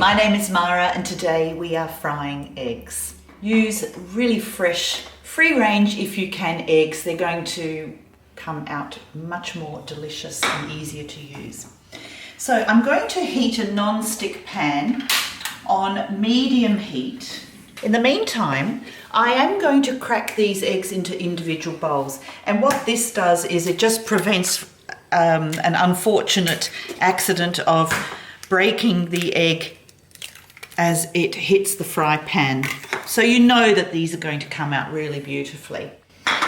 my name is Mara and today we are frying eggs. Use really fresh, free range if you can eggs. They're going to come out much more delicious and easier to use. So I'm going to heat a non-stick pan on medium heat. In the meantime, I am going to crack these eggs into individual bowls, and what this does is it just prevents an unfortunate accident of breaking the egg as it hits the fry pan. So you know that these are going to come out really beautifully.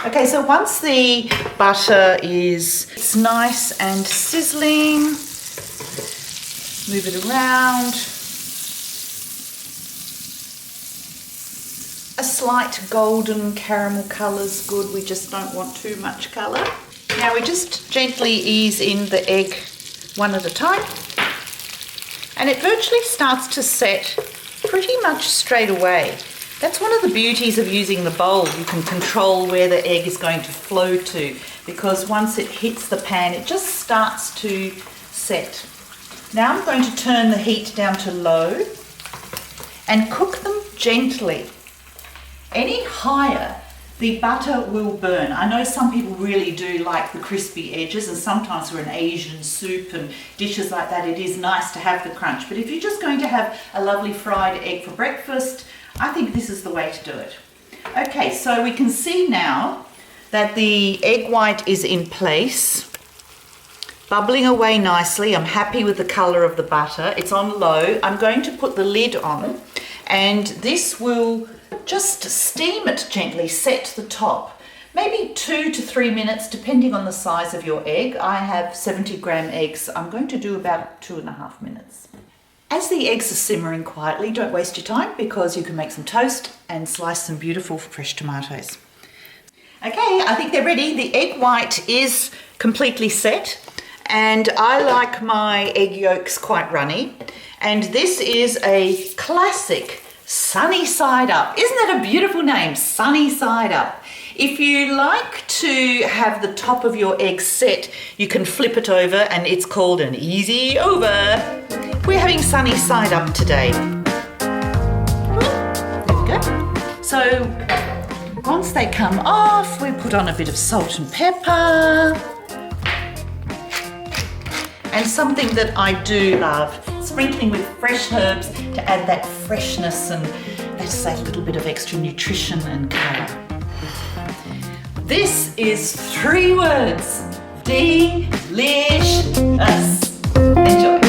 Okay, so once the butter is nice and sizzling, move it around. A slight golden caramel colour's good, we just don't want too much colour. Now we just gently ease in the egg one at a time, and it virtually starts to set pretty much straight away. That's one of the beauties of using the bowl. You can control where the egg is going to flow to, because once it hits the pan it just starts to set. Now I'm going to turn the heat down to low and cook them gently. Any higher, the butter will burn. I know some people really do like the crispy edges, and sometimes for an Asian soup and dishes like that it is nice to have the crunch. But if you're just going to have a lovely fried egg for breakfast, I think this is the way to do it. Okay, so we can see now that the egg white is in place, bubbling away nicely. I'm happy with the colour of the butter. It's on low. I'm going to put the lid on, and this will just steam it gently, set the top. Maybe 2 to 3 minutes depending on the size of your egg. I have 70-gram eggs. I'm going to do about 2.5 minutes. As the eggs are simmering quietly, don't waste your time, because you can make some toast and slice some beautiful fresh tomatoes. Okay, I think they're ready. The egg white is completely set, and I like my egg yolks quite runny. And this is a classic Sunny Side Up. Isn't that a beautiful name? Sunny Side Up. If you like to have the top of your egg set, you can flip it over and it's called an easy over. We're having Sunny Side Up today. There we go. So once they come off, we put on a bit of salt and pepper. And something that I do love, sprinkling with fresh herbs to add that freshness and, let's say, a little bit of extra nutrition and colour. This is 3 words: delicious. Enjoy.